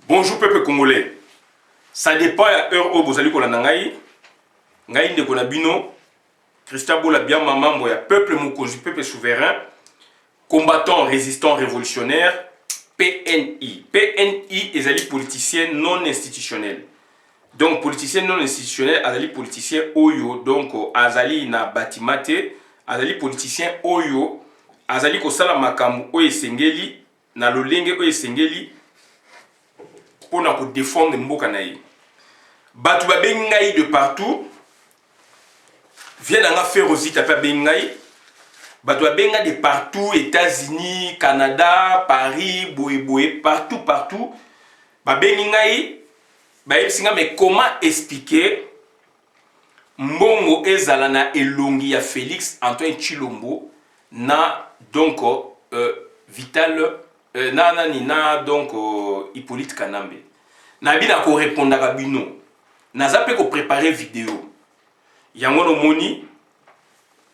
Bonjour peuple congolais. Ça dépend à l'heure où vous allez kolanda ngai. Ngai ndeko na bino. Christian Bola bien membre ya peuple mokonzi, peuple souverain, combattant, résistant, révolutionnaire, PNI. PNI ezali politicien non institutionnel. Donc politicien non institutionnel azali politicien oyo donc azali na batimate, azali politicien oyo azali kosala makambo oyo esengeli na lolenge oyo esengeli pour défendre mboka na ye. Batu ba bengai de partout. Viens dans la férocité pa bengai. Batu ba benga de partout, États-Unis, Canada, Paris, Boé, partout. Ba bengai ba yesinga, mais comment expliquer mbongo ezala na elongi ya Félix Antoine Tshilombo na donc Vital na donc Hippolyte Kanambe. Na bina ko répondre à bino. Na zape ko préparer vidéo. Yango no moni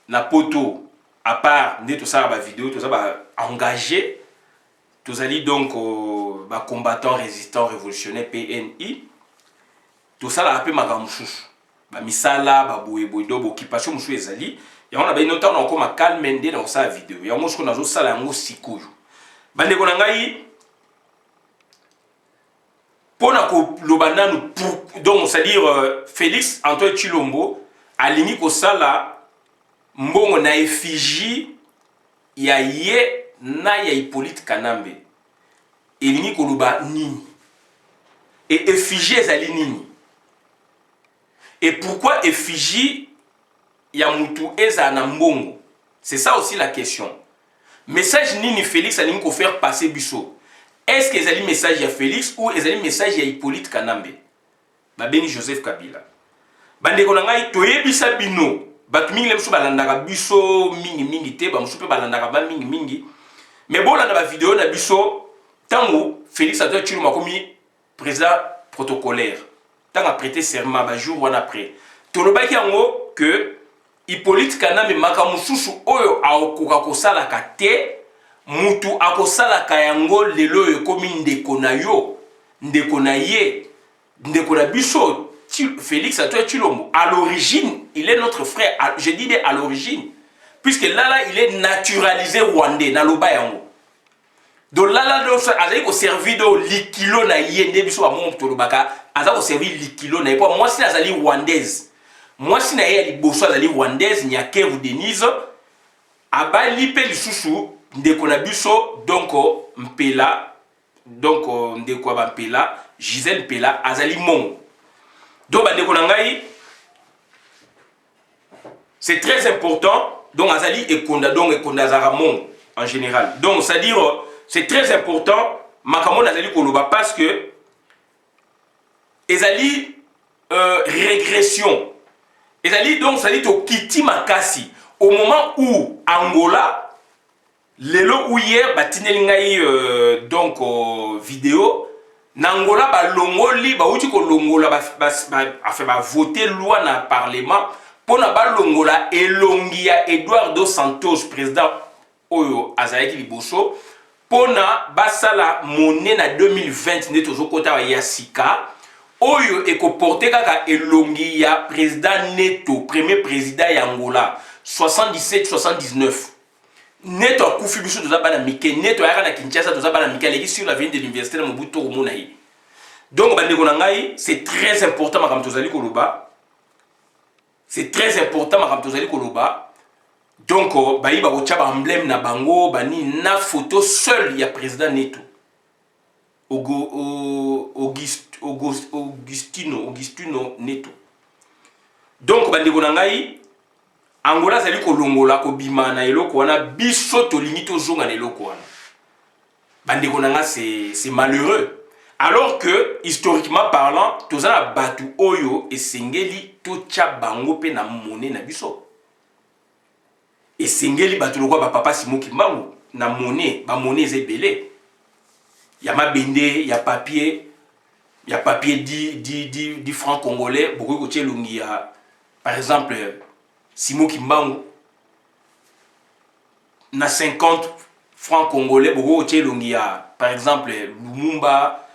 na poto à part nde to ça ba vidéo, to ça ba engagé. To zali donc ba combattant résistant révolutionnaire PNI. To ça la appelé makamususu. Ba misala ba boye do occupation musu ezali. Yango na ba inota na ko ma calme ndé na ça vidéo. Yango siko na zo sala yango sikoyo. Bande ko ngai pona ko lobananu donc c'est-à-dire Félix Antoine Tshilombo alingi ko sala mbongo na effigie ya ye na ya Hippolyte Kanambe. Elingi ko loba nini? Et effigie ezali nini? Et pourquoi effigie ya mutu eza na mbongo? C'est ça aussi la question. Message nini Félix alingi ko faire passer biso? Est-ce que ezali message ya Félix ou ezali message ya Hippolyte Kanambe? Babeni Joseph Kabila. Bandeko na ngai toyebisa bino. Batu mingi lemso balandaka biso mingi te, ba musu pe balandaka ba mingi. Mais bon na ba vidéo na biso tango Félix Antoine Tshilombo makomi président protocolaire. Tant a prêté serment ba jour wana après. Tolobaki yango que Hippolyte Kanambe makamususu oyo aokoka kosala ka te. Mutu akosala kayango lelo ekomi ndeko na yo, ndeko na ye, ndeko na biso Félix Antoine Tshilombo. À l'origine, il est notre frère. Je dis à l'origine, puisque là il est naturalisé rwandais na loba yango. Donc là azali ko servi do likilo na ye nde biso ba mon tolobaka, azali ko servi likilo na ye. Moi si azali rwandaise. Moi si na ye liboso azali rwandaise, nyake vous Denise abali pe lisusu ndeko na biso donc Mpela donc ndeko ba Mpela Gisèle Mpela azali mon. Donc bandeko na ngai c'est très important donc azali ekonda donc ekonda zaramon en général. Donc c'est à dire c'est très important makamon azali koloba parce que ezali régression. Ezali donc ça dit to kiti makasi au moment où Angola lelo ou hier batineli ngai donc vidéo Nangola ba longoli ba uti ko longola ba voter loi na parlement pona ba longola elongi ya Eduardo dos Santos président oyo azalaki liboso pona basala monnaie na 2020 ne tozo kota ya sika oyo ekoporter kaka elongi ya président Neto premier président ya Angola 77-79 Neto akufi biso toza bana mike Neto yaka na Kinshasa toza bana mike aleki sur la ville de l'université de Mobutu komona yi. Donc bandeko na ngai c'est très important makambo tozali koloba. C'est très important makambo tozali koloba. Donc bayi ba kocha ba emblème na bango bani na photo seul ya président Neto. Augustino Neto. Donc bandeko na ngai Angola zali kolongola ko bima na eloko wana biso tolingi tozonga na eloko wana. Bandeko nanga c'est malheureux. Alors que historiquement parlant, tozana batu oyo esengeli tocha bango pe na monnaie na biso. Esengeli batu lokwa ba papa Simon Kimbangu na monnaie, ba monnaie ezebele. Ya mabende, ya papier 10 francs congolais, beaucoup ko tchelungi ya par exemple Simon Kimbangu na 50 francs congolais beaucoup tchelungi ya par exemple Lumumba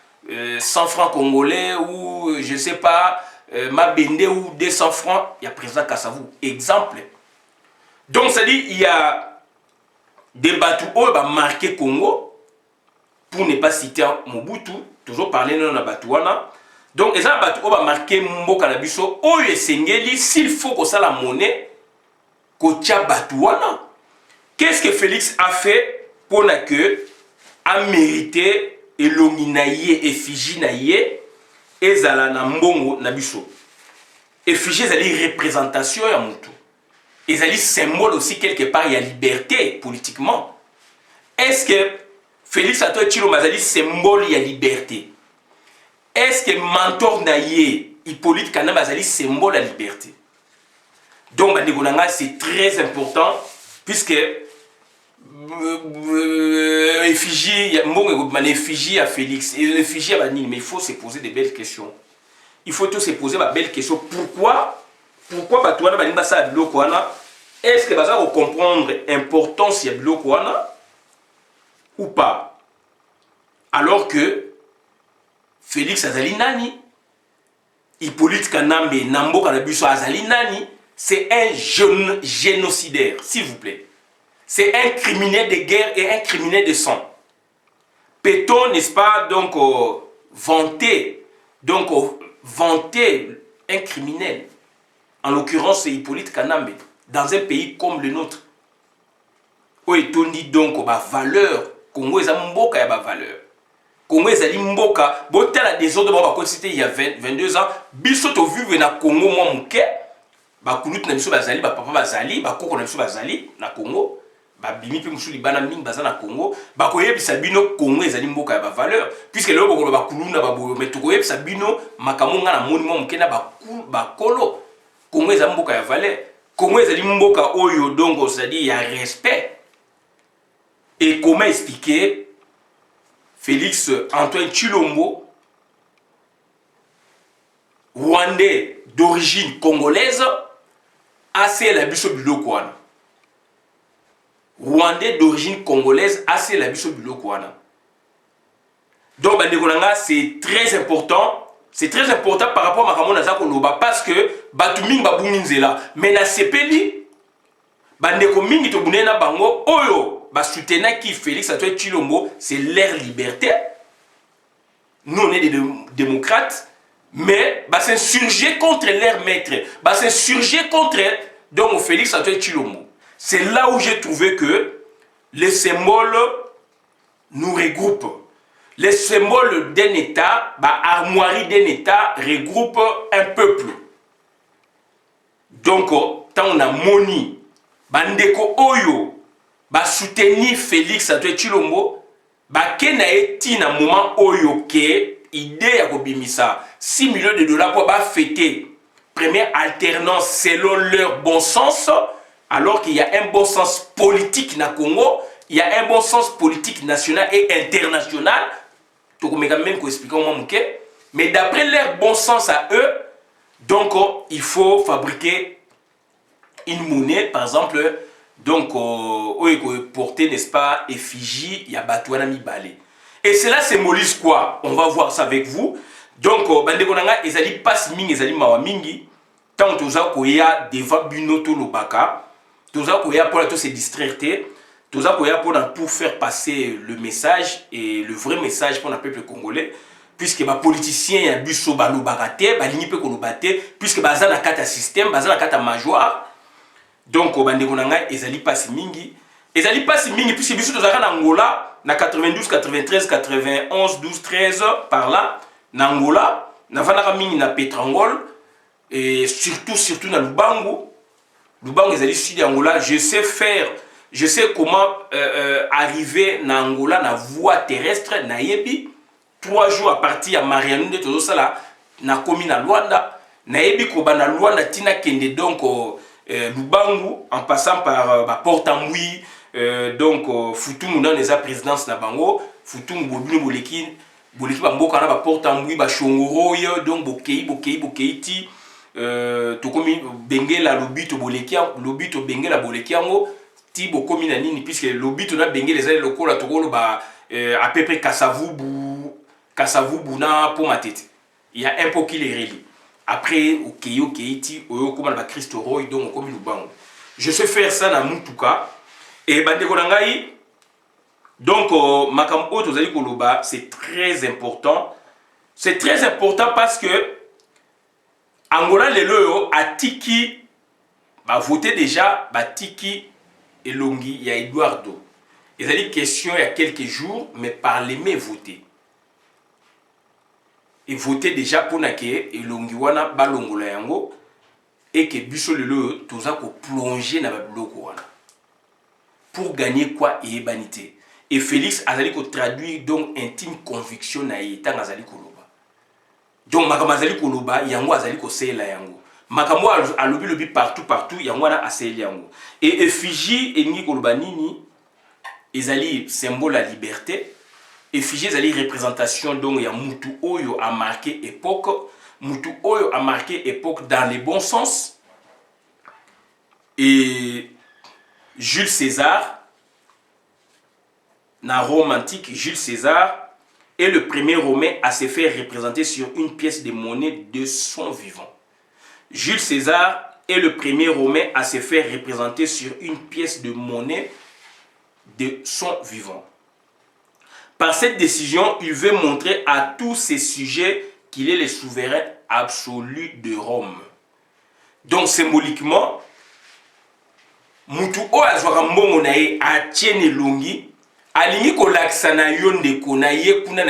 100 francs congolais ou je sais pas, Mabende ou 200 francs, il y a président Kassavou. Exemple. Donc, c'est-à-dire, il y a des bateaux qui ont marqué Congo, pour ne pas citer Mobutu, toujours parler de Batouana. Donc, il y a des bateaux qui ont marqué Mboka Nabiso, où il y s'il faut que ça la monnaie, Kotia Batouana. Qu'est-ce que Félix a fait pour que a mérité et l'ominaye et Fiji naye et zala na mbongo nabiso. Et Fiji zali représentation ya mutu. Et zali symbole aussi quelque part il y a liberté politiquement. Est-ce que Félix Antoine Tshilombo zali symbole il y a liberté? Est-ce que mentor naye Hippolyte Kanamba zali symbole de la liberté? Donc c'est très important puisque effigie à Félix et effigie à Banil, mais il faut se poser des belles questions. Il faut tous se poser des belles questions. Pourquoi Batouana Banil Bassa Bilokwana? Est-ce que vous allez comprendre l'importance de Bilokwana ou pas? Alors que Félix Azali Nani, Hippolyte Kanambe Nambo Kanabuso Azali Nani, c'est un génocidaire, s'il vous plaît. C'est un criminel de guerre et un criminel de sang. Peut-on, n'est-ce pas, donc, vanter un criminel, en l'occurrence c'est Hippolyte Kanambe, dans un pays comme le nôtre, où est-on dit donc, valeur, Congo est un mboka ya valeur. Congo est un mboka, bon, tel a des autres, il y a 22 ans, bisoto vu na Congo, moi, mouké, Bakulut na biso bazali, papa bazali, bakoko na biso bazali na Congo, babimi pe musuli bana mingi bazana na Congo, bakoyebisa bino Congo ezali mboka ya ba valeur, puisque lelo bokolo bakuluna baboyo, mais tokoyebisa bino makamonga na moni mo mukena bakolo, Congo ezali mboka ya valeur, Congo ezali mboka oyo donc c'est-à-dire il y a respect. Et comment expliquer Félix Antoine Tshilombo, Rwandais d'origine congolaise, assez la biso biloko wana. Rwandais d'origine congolaise, assez la biso biloko wana. Donc c'est très important. C'est très important par rapport à Makamona Zakoloba parce que Batuming Babungi Nzela. Mais na sepeli bandeko mingi to bunena bango oyo ba soutenir qui Félix Antoine Tshilombo, c'est leur liberté. Nous on est des démocrates. Mais bah, s'insurger contre leur maître, bah, s'insurger contre donc Félix Antoine Tshilombo. C'est là où j'ai trouvé que les symboles nous regroupent. Les symboles d'un État, bah, armoirie d'un État regroupe un peuple. Donc, tant on a moni, bandeko oyo, bah, soutenir Félix Antoine Tshilombo, bah, kena eti na moment oyo ke idée à Kobimisa 6 millions de dollars pour fêter première alternance selon leur bon sens, alors qu'il y a un bon sens politique na Congo, il y a un bon sens politique national et international. Mais d'après leur bon sens à eux, donc il faut fabriquer une monnaie, par exemple, donc porter, n'est-ce pas, effigie, il y a Batouana Mibale. Et cela symbolise quoi? On va voir ça avec vous. Donc, bandekonanga ezali passe mingi ezali mawa mingi. Tant toza koya devant bino to lobaka, toza koya pour la se distraire, toza koya pour faire passer le message et le vrai message pour le peuple congolais. Puisque les politiciens y a biso balobaka te, balingi pe kolobate, puisque baza na kata système, baza na kata major. Donc, bandekonanga ezali passe mingi. Ezali passe mingi puisque biso toza na Angola na 92, 93, 91, 12, 13 par là. Na Angola, na vanaka mingi na Petrangol et surtout na Lubangu. Lubangu ezali sud Angola, je sais comment arriver na Angola na voie terrestre na yebi 3 jours à partir à Marianou de todo ça là na komi na Luanda na yebi ko bana Luanda tina kende donc Lubangu en passant par Port-Ambui donc Futungu dans les présidence na bango Futungu bobino boleki bamboka na ba Port-Ambui ba Shongoroyo donc bokei ti to komi bengela lobito bolekia lobito bengela bolekiango ti bokomi na nini puisque lobito na bengela ezali lokola tokolo ba à peu près Kasavubu Kasavu Buna pour ma tête. Il y a un peu qui les relie. Après, ok, iti, comme la Christo Roy, donc comme le bango. Je sais faire ça dans mon tout cas. Et bandeko nangai, donc makam oto zali koloba, c'est très important. C'est très important parce que Angola lelo a tiki ba voté déjà ba tiki elongi il y a Eduardo. Ils ont dit question il y a quelques jours, mais par les mains votés. Et voté déjà pour que elongi wana balongola yango et que biso lelo toza ko plonger na ba bloko wana. Pour gagner quoi et banité. Et Félix azali ko traduire donc intime conviction na yeta azali koloba. Donc makambo azali koloba yango azali ko sela yango. Makambo alobi partout yango wana aseli yango. Et effigie engi koloba nini ezali symbole la liberté. Effigie ezali représentation donc ya mutu oyo a marqué époque, mutu oyo a marqué époque dans le bon sens. Et Jules César, dans Rome antique, Jules César est le premier Romain à se faire représenter sur une pièce de monnaie de son vivant. Jules César est le premier Romain à se faire représenter sur une pièce de monnaie de son vivant. Par cette décision, il veut montrer à tous ses sujets qu'il est le souverain absolu de Rome. Donc symboliquement, mutu o azwaka mbongo na ye atiene longi alingi kolakisa na yo ndeko na ye kuna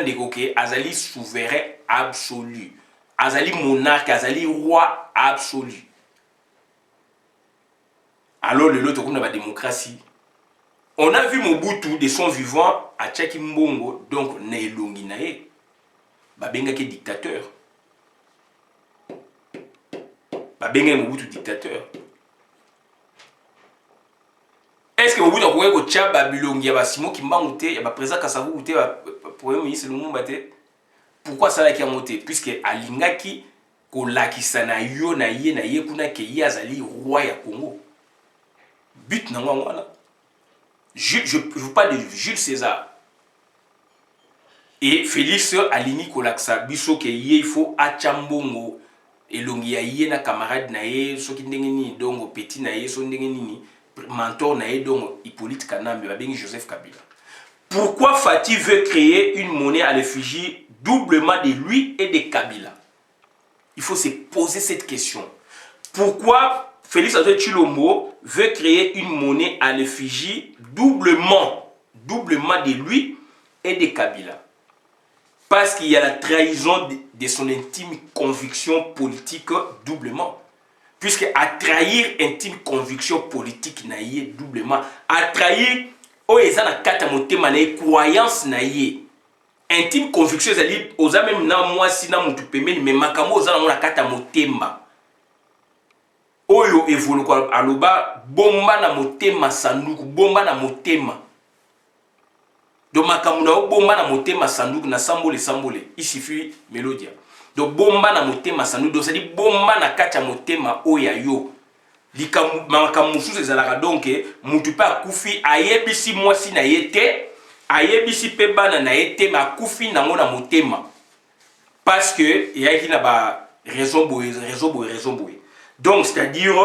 ndeko ke azali souverain absolu, azali monarque, azali roi absolu. Alors le lot comme la démocratie, on a vu Mobutu de son vivant à Tchaki Mbongo, donc na elongi na ye babenga ke dictateur, babenga Mobutu dictateur. Est-ce que vous avez dit que Tchab Babilongi, il y a Simon Kimbangoute, il y a président Kassavou, il y a Premier ministre Lumumba. Pourquoi ça a monté? Puisque Alingaki, Kolakisana yo na ye kuna ke yazali roi ya Congo. But na ngwana. Je vous parle de Jules César. Et Félix Alini Kolaksa biso ke ye il faut achambongo elongi ya ye na camarade na ye soki ndenge ni dongo petit na ye so ndenge nini. Mentor naé donc Hippolyte Kanambe, Joseph Kabila. Pourquoi Fatih veut créer une monnaie à l'effigie doublement de lui et de Kabila? Il faut se poser cette question. Pourquoi Félix Antoine Tshilombo veut créer une monnaie à l'effigie doublement de lui et de Kabila? Parce qu'il y a la trahison de son intime conviction politique doublement. Puisque à trahir intime conviction politique na yé doublement, à trahir oeza na kata motema na yé croyance na yé intime conviction zali oza même na moi si na mutu pemeni mais makambo oza na mona kata motema oyo evolu kwa aloba bomba na motema sanduku bomba na motema do makambo na bomba na motema sanduku na sambole il suffit mélodia. Donc bomba na motema sanu do sadi bomba na kacha motema oya yo likamususu ezalaka donc mutu pa kufi ayebisi mwasi na yete ayebisi pe bana na yete ma kufi nango na motema parce que yaki na ba raison boye. Donc c'est-à-dire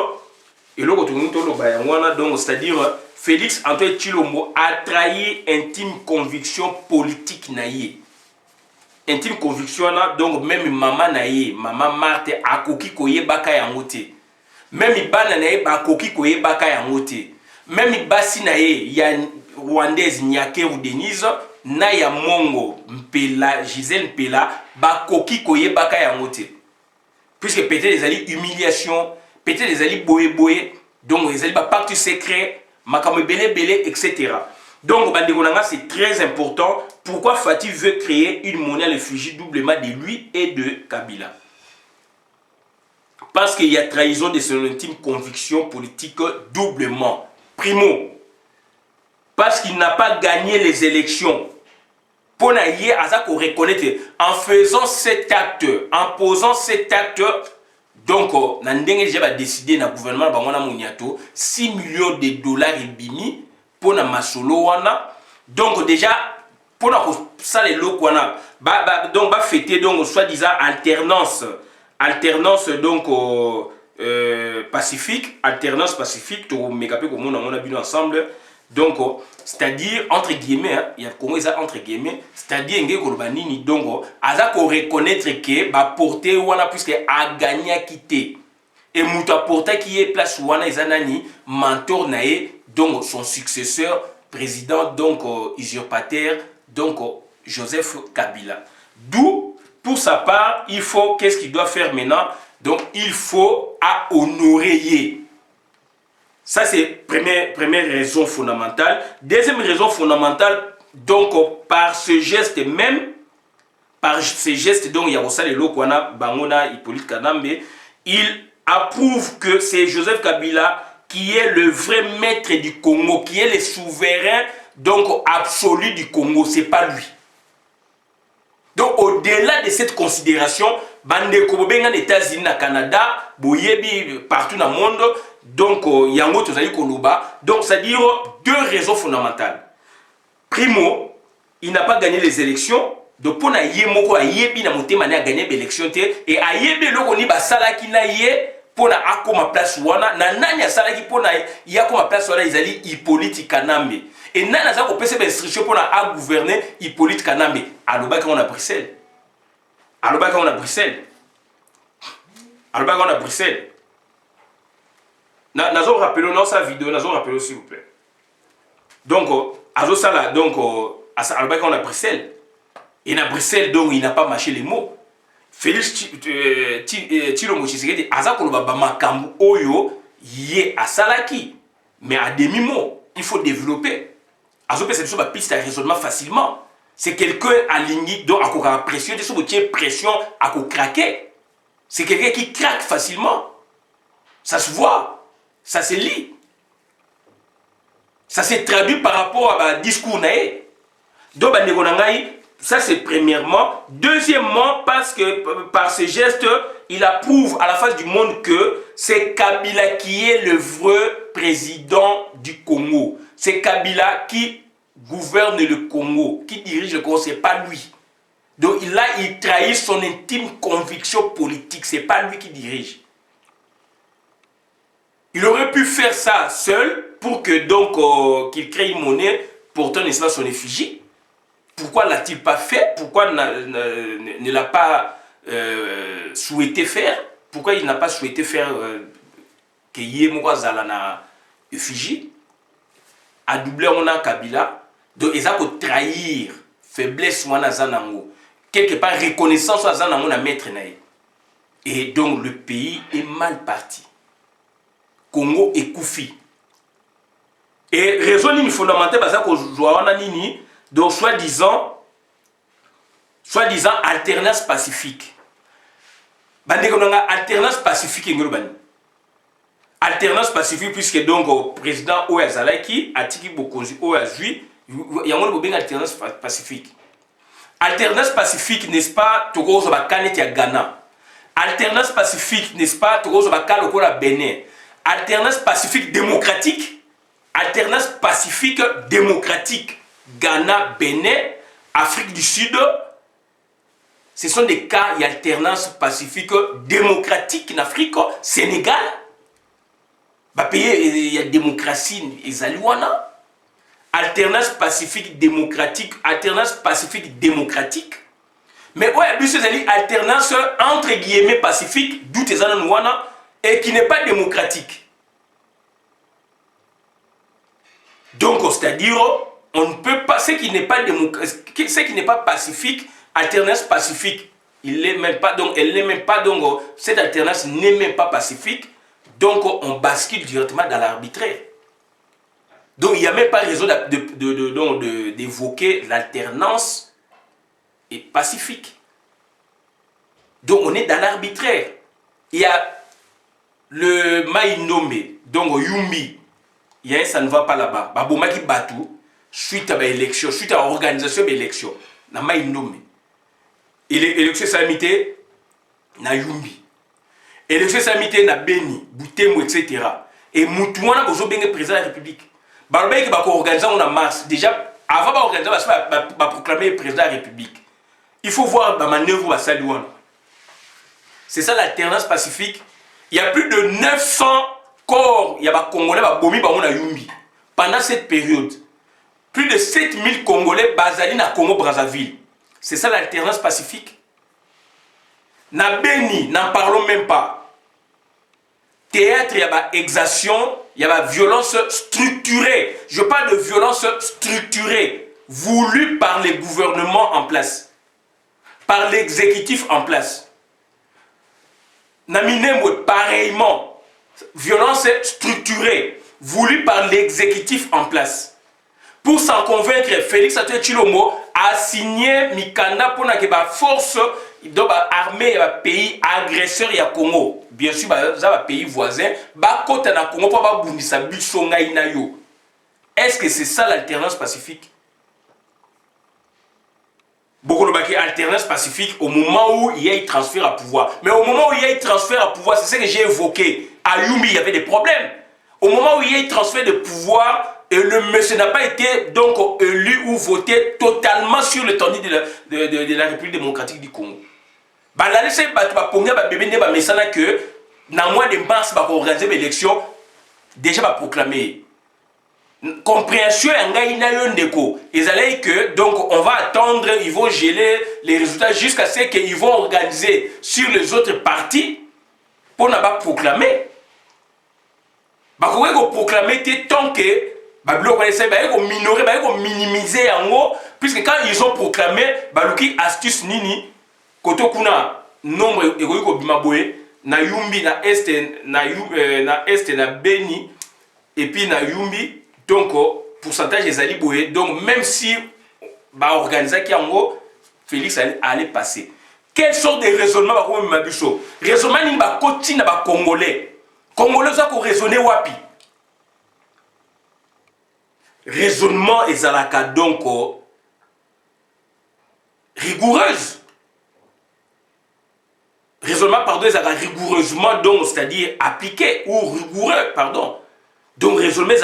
eloko tunito lo ba yango donc c'est-à-dire Félix Antoine Tshilombo a trahi intime conviction politique na ye. Intime conviction là, donc même maman naïe, maman Marthe akoki koye baka yangote. Même bana naïe akoki koye baka yangote. Même basi naïe ya Rwandaise Nyake ou Denise na ya Mongo Mpela Gisèle Mpela bakoki koye baka yangote. Puisque peut-être les alliés humiliation, peut-être les alliés boye, donc les alliés pacte secret, makambo belé etc. Donc, c'est très important. Pourquoi Fatih veut créer une monnaie à l'effigie doublement de lui et de Kabila? Parce qu'il y a trahison de son intime conviction politique doublement. Primo, parce qu'il n'a pas gagné les élections. Pour naïe, Azako reconnaître, en faisant cet acte, en posant cet acte, donc, Nandenge déjà décidé dans le gouvernement de 6 millions de dollars et bimi. Pour na masolo wana donc déjà pour na ça les lots qu'on a donc va fêter donc soi-disant alternance donc pacifique to mekapé comme on a bien ensemble donc c'est-à-dire entre guillemets il y a Congo ça entre guillemets c'est-à-dire ngé kolobanini donc aza ko reconnaître que ba porter wana puisque a gagné à quitter et muta porter qui est place wana ezanani mentor nae donc son successeur président donc usurpateur donc Joseph Kabila. D'où pour sa part il faut qu'est-ce qu'il doit faire maintenant, donc il faut à honorer. Ça c'est première raison fondamentale. Deuxième raison fondamentale, donc par ce geste même, par ces gestes donc il y a aussi les Lokwana Bangona Hippolyte Kanambe, il approuve que c'est Joseph Kabila qui est le vrai maître du Congo, qui est le souverain donc absolu du Congo, c'est pas lui. Donc au-delà de cette considération, bande kobenga États-Unis na Canada, boyebi partout dans le monde, donc yango tozali koloba, donc c'est-à-dire deux raisons fondamentales. Primo, il n'a pas gagné les élections, donc pour na yemoko ayebi na motema na gagner l'élection et ayebi loko ni basala ki na ye pour na akoma place wana na nani asala ki pour na yakoma place wana izali Hippolyte Kanambe. Et nani aza ko pesa instruction pour na a gouverner Hippolyte Kanambe. Alobaka on a Bruxelles. Alobaka on a Bruxelles. Alobaka on a Bruxelles. Nazo rappelons dans sa vidéo, nazo rappelons s'il vous plaît. Donc azo sala donc alobaka on a Bruxelles. Et na Bruxelles donc il n'a pas mâché les mots. Félix Tshilombo Tshisekedi aza koloba ba makambu oyo ye asalaki mais à demi mot, il faut développer. Azo pesa biso ba piste à raisonnement facilement. C'est quelqu'un aligné donc à quoi pression, de ce qui pression à quoi craquer. C'est quelqu'un qui craque facilement. Ça se voit, ça se lit. Ça s'est traduit par rapport à un discours naïf. Donc ça c'est premièrement. Deuxièmement, parce que par ce geste, il approuve à la face du monde que c'est Kabila qui est le vrai président du Congo. C'est Kabila qui gouverne le Congo, qui dirige le Congo, c'est pas lui. Donc là, il trahit son intime conviction politique, c'est pas lui qui dirige. Il aurait pu faire ça seul pour que donc qu'il crée une monnaie portant n'est-ce pas son effigie. Pourquoi l'a-t-il pas fait? Pourquoi ne l'a pas souhaité faire? Pourquoi il n'a pas souhaité faire que Yemoko Zalana effigie? A doubler on a Kabila. Donc ils ont trahir faiblesse wana zanango. Quelque part reconnaissance à zanango na maître naï. Et donc le pays est mal parti. Congo est koufi. Et raison fondamentale parce que on a nini donc soi-disant alternance pacifique. Bande qu'on a alternance pacifique ngolobani. Alternance pacifique puisque donc le président Oyazalaki Atiki Bokonzi Oyazui il y a une alternance pacifique. Alternance pacifique n'est-ce pas Togo zo bakaneti ya Ghana. Alternance pacifique n'est-ce pas Togo zo bakalo ko la Bénin. Alternance pacifique démocratique. Alternance pacifique démocratique. Ghana, Bénin, Afrique du Sud. Ce sont des cas d'alternance pacifique démocratique en Afrique. Sénégal. Bah pays il y a démocratie ezaliwana. Alternance pacifique démocratique, alternance pacifique démocratique. Mais ouais, plus c'est alternance entre guillemets pacifique, d'où tes ananouana, et qui n'est pas démocratique. Donc, c'est-à-dire, on ne peut pas, ce qui n'est pas démocratique, ce qui n'est pas pacifique, alternance pacifique, il n'est même pas, donc elle n'est même pas, donc cette alternance n'est même pas pacifique, donc on bascule directement dans l'arbitraire. Donc il n'y a même pas raison d'évoquer l'alternance pacifique. Donc on est dans l'arbitraire. Il y a le Maïnome, donc Yumbi, il y a un ça ne va pas là-bas. Babomaki Batou, suite à l'élection, suite à l'organisation de l'élection, na Maïnome. Et l'élection s'amité na Yumbi. L'élection s'amité na Beni, Boutemo, etc. Et Moutouana, vous avez président de la République. Barbe qui va organiser en mars déjà avant d'organiser, va proclamer président de la République. Il faut voir la manœuvre à Salouane. C'est ça l'alternance pacifique. Il y a plus de 900 corps, il y a des Congolais qui ont Yumbi. Pendant cette période, plus de 7000 Congolais basés dans Congo-Brazzaville. C'est ça l'alternance pacifique. Na Beni, n'en parlons même pas. Théâtre, il y a des exactions, il y a des violences structurées. Je parle de violence structurée, voulue par les gouvernements en place, par l'exécutif en place. Naminemwe, pareillement, violence structurée, voulue par l'exécutif en place. Pour s'en convaincre, Félix Antoine Tshilombo a signé Mikanda pour que la force armée et pays agresseur ya Congo, bien sûr, un pays voisin, côté na Congo pour bundisa bisonga inayo. Est-ce que c'est ça l'alternance pacifique? Beaucoup de alternance pacifique au moment où il y a eu transfert à pouvoir. Mais au moment où il y a eu transfert à pouvoir, c'est ce que j'ai évoqué. À Yumbi, il y avait des problèmes. Au moment où il y a eu transfert de pouvoir, le monsieur n'a pas été donc élu ou voté totalement sur le tendu de la République démocratique du Congo. Là, laissez que dans le mois de mars, on va organiser l'élection, déjà va proclamer. Compréhension ils allaient que donc on va attendre, ils vont geler les résultats jusqu'à ce qu'ils vont organiser sur les autres partis pour ne pas proclamer. Ils vont proclamer tant que ils minorer, ils minimiser en haut, puisque quand ils ont proclamé, ils ont astuce nini, koto kuna nombre de bimaboye, na Yumbi, na Est, na Beni, et puis na Yumbi. Donc, pourcentage des alliés, donc même si organisé qui en haut, Félix allait passer. Quelle sorte de raisonnement va comme Mabicho? Raisonnement ni ba koti na ba Congolais. Congolais ça ko raisonner wapi? Raisonnement ezalaka donc rigoureuse. Raisonnement pardon ezalaka rigoureusement donc c'est-à-dire appliqué ou rigoureux pardon. Donc, raisonnement est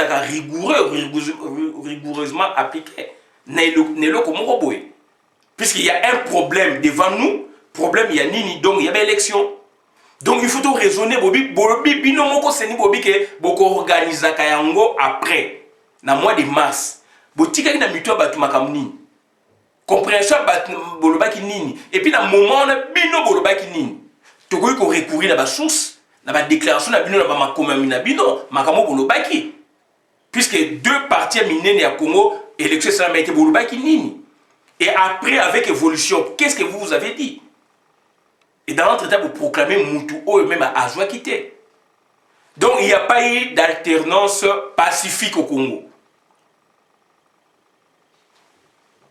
rigoureusement appliqué. Puisqu'il y a un problème devant nous, problème il y a nini, donc il y a une élection. Donc, il faut tout raisonner, après, dans le mois de mars. Compréhension, et puis, dans le moment, on a bino tu peux recourir à la source. La déclaration na bino na ba makomami na bino makamo bolobaki puisque deux partis minés à Congo élection ça m'a été bolobaki nini et après avec évolution qu'est-ce que vous avez dit et dans notre état vous proclamez Moutou ou même à joie quitter donc il n'y a pas eu d'alternance pacifique au Congo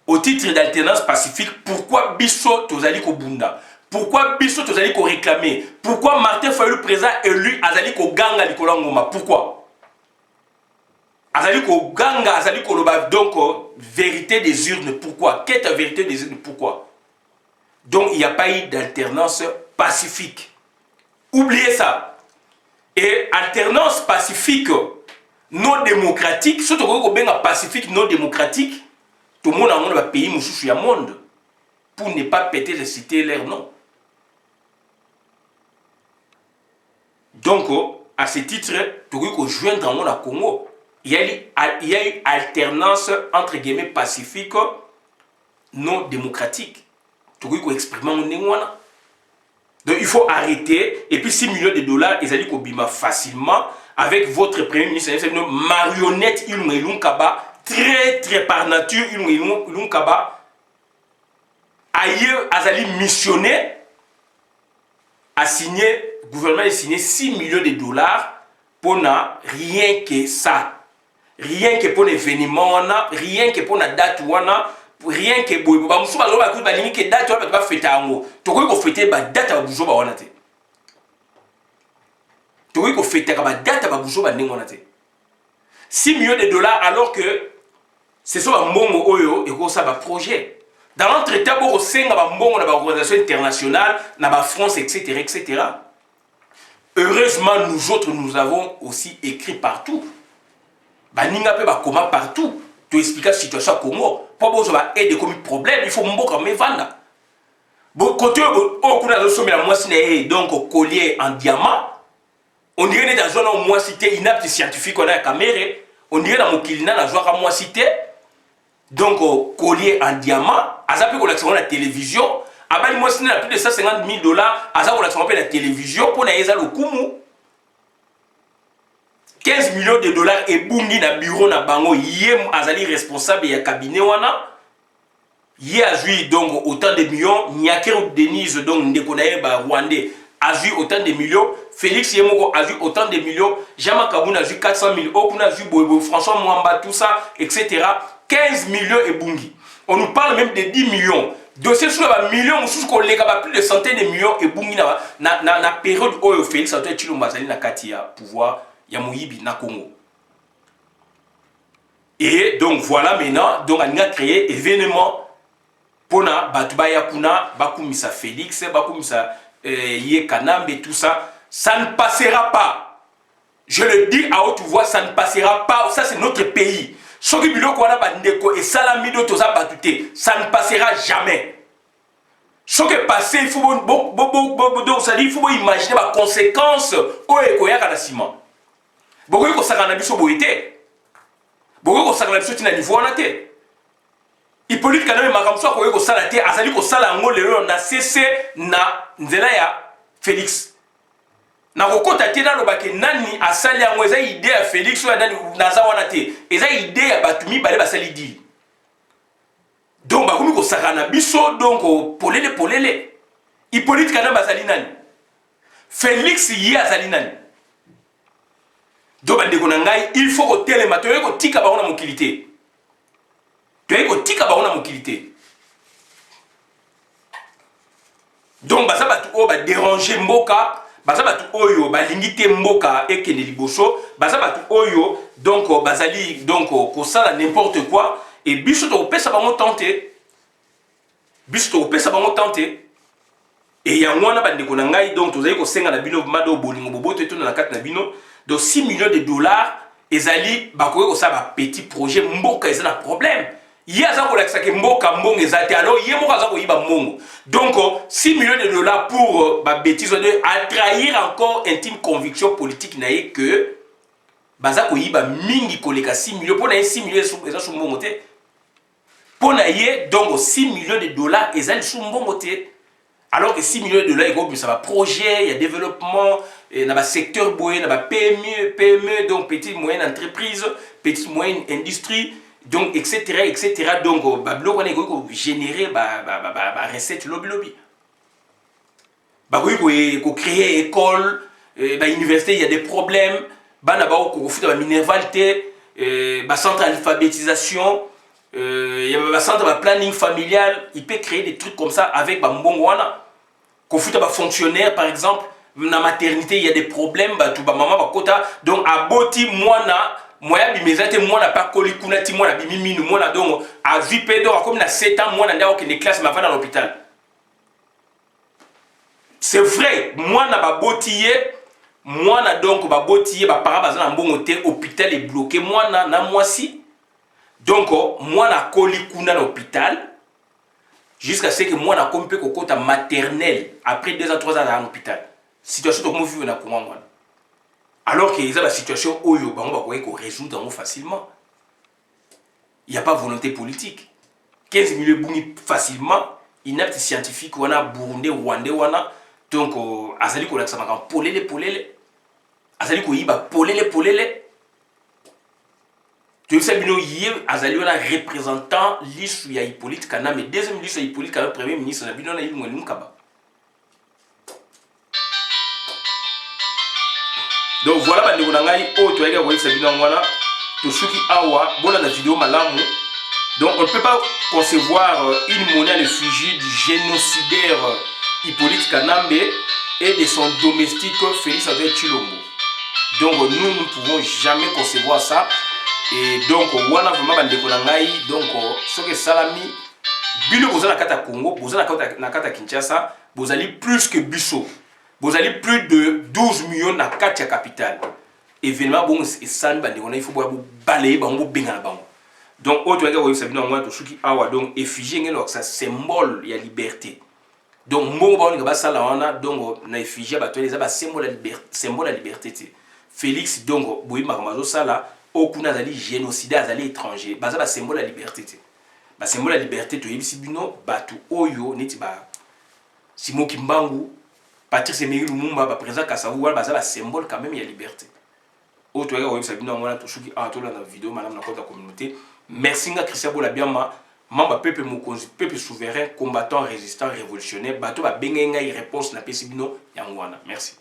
au titre d'alternance pacifique pourquoi biso tozali ko bunda. Pourquoi Bissot Tozali ko réclamer? Pourquoi Martin Fayulu président élu Azali ko ganga Nicolas Ngoma? Pourquoi? Azali ko ganga, Azali ko loba donc vérité des urnes. Pourquoi? Qu'est la vérité des urnes? Pourquoi? Donc il n'y a pas eu d'alternance pacifique. Oubliez ça. Et alternance pacifique non démocratique, surtout quand on a pacifique non démocratique, tout le monde a un pays moussouchou ya monde pour ne pas péter les cités leur nom. Donc, à ce titre, tu peux joindre dans le Congo. Il y a eu alternance entre guillemets pacifique, non démocratique. Tu peux exprimer mon négoana. Donc, il faut arrêter. Et puis, 6 millions de dollars, ils allaient bima facilement avec votre premier ministre, une marionnette, Ilung Kaba, très par nature, Ilung Kaba. Ailleurs, Azali missionnaire a signé, le gouvernement a signé 6 millions de dollars pour rien que ça. Rien que pour l'événement, rien que pour la date, rien que pour la date, tu 6 millions de dollars alors que ce sont un mongo et ça va projet. Dans l'entretien, on a organisation internationale, la France, etc., etc. Heureusement, nous autres, nous avons aussi écrit partout. Baninga pe bakoma partout. tu expliques la situation à Congo. Pour que vous ayez des problèmes, il faut mboka me vanda. Bon, quand on a le la moitié donc collier en diamant, on dirait dans zone où moi cité inapte scientifique on a la caméra, on dirait dans mon kilina la joie à moi cité donc collier en diamant, à ça peut qu'on la télévision, à bas moi cité plus de 150 000 $, à ça qu'on la télévision pour na yeza le kumu. 15 millions de dollars et bungi na bureau na bango yé azali responsable ya cabinet wana. Yé a joué donc autant de millions, Nyakero Denise donc Ndekonaye ba Rwandais a joué autant de millions, Félix Yemoko a joué autant de millions, Jama Kaboun a joué 400 000, Okuna a joué Bobo, François Mwamba, tout ça, etc. 15 millions et bungi. On nous parle même de 10 millions. Dossier sur les millions, sous qu'on les plus de centaines de millions et bungi na période où Félix a été Mazali na Katia pouvoir Yamoyibi na Congo. Et donc voilà maintenant, donc on a créé événement. Pona batubaya kuna bakumisa Félix bakumisa Yé Kanambe tout ça, ça ne passera pas. Je le dis à haute voix, ça ne passera pas. Ça c'est notre pays. Soki biloko wana bandeko et salamido toza batute, ça ne passera jamais. Soki passé il faut donc ça dit il faut imaginer les conséquences au ekoyaka na ciment. Bokoy ko sakana biso boité. Bokoy ko sakana biso tina niveau wana te. Hippolyte Kanambe makamso akoye ko sala te azali ko sala ngo lelo na cessé na nzela ya Félix. Na kokota te na lobake nani asali yango eza idée ya Félix oya nani naza wana te. Eza idée ya batumi bale basali di. Donc bakomi ko sakana biso donc polele. Hippolyte Kanambe azali nani? Félix ye azali nani? Donc bandeko na ngai il faut ko telema to ko tika ba ona mokilité. Tu as tika ba ona mokilité. Donc baza batu o ba déranger mboka, baza batu oyo ba lingité mboka et kene liboso, baza batu oyo donc bazali donc ko sala n'importe quoi et biso to pesa bango tenter. Biso to pesa bango tenter. Et ya mwana bandeko na ngai donc tozali ko senga na bino mado bolingo boboto eto na kati na bino donc 6 millions de dollars ezali bakoye ko sala petit projet mboka ezana problème. Yaza ko lakisa ke mboka mbongo ezate alors ye moko aza ko yiba mbongo. Donc 6 millions de dollars pour ba bêtise de à trahir encore intime conviction politique na ye que baza ko yiba mingi koleka 6 millions pour na 6 millions eza sou mbongo te. Pour na ye donc 6 millions de dollars ezali sou mbongo te. Alors que 6 millions de dollars ego ça va projet, il y a développement na ba secteur boye na ba PME donc petite moyenne entreprise, petite moyenne industrie. Donc, etc. Donc, bablo on est générer recette lobby. Ko créer école, université, il y a des problèmes. Bana ba ko futa ba mineralité, ba centre d'alphabétisation, il y a ba centre de planning familial, il peut créer des trucs comme ça avec ba mbongo wana. Ko futa ba fonctionnaire par exemple, na maternité, il y a des problèmes, ba tout ba maman ba kota. Donc aboti mwana moya bimezate mwana pa kolikuna ti mwana bimiminu mwana donc a vipé donc comme na 7 ans mwana ndako ke classe ma va dans l'hôpital. C'est vrai, mwana ba botiye mwana donc ba botiye ba para bazana mbongo te hôpital est bloqué mwana na mwasi. Donc mwana kolikuna na l'hôpital jusqu'à ce que mwana kompe kokota maternelle après 2 ans 3 ans dans l'hôpital. Situation to mo vivre na Congo mwana. Alors qu'il y a la situation où il faut résoudre facilement. Il n'y a pas de volonté politique. 15 millions de facilement, inapte scientifique, on a Burundi, Rwandais, donc, azali ko laksa maka polele. Azali ko yiba polele. Tu sais bien hier azali wana représentant liste ya Hippolyte Kanambe, deuxième liste ya Hippolyte Kanambe premier ministre na bino na yimwe lumkaba. Donc voilà bandeko na ngai o to yaka ko yisa bino ngwana to suki awa bona na vidéo malamu. Donc on ne peut pas concevoir une monnaie à l'effigie du génocidaire Hippolyte Kanambe et de son domestique Félix Antoine Tshilombo. Donc nous ne pouvons jamais concevoir ça. Et donc wana vraiment bandeko na ngai donc soki salami bino bozana kata Congo, bozana kata Kinshasa, bozali plus que biso. Vous allez plus de 12 millions na Katia capitale. Événement bon et ça il faut balayer bango benga bango. donc autre gars oui sabino ngwa to suki awa donc effigie ngelo ça symbole ya liberté donc mbongo ba on ba sala wana donc na effigie ba to les ba symbole la liberté Félix donc boyi makambo sala okuna azali génocide azali étranger baza ba symbole la liberté ba symbole la liberté to yebisi bino batu oyo neti ba Simon Kimbangu Patrice Emery Lumumba ba président Kasavu wala baza ba symbole quand même ya liberté autre gars oui sabino ngwa to suki a to la vidéo madame na compte la communauté. Merci à Christian Bolabiama, membre peuple Mokonzi, peuple souverain, combattant, résistant, révolutionnaire. Bato ba bengenga réponse na pesibino yangwana. Merci.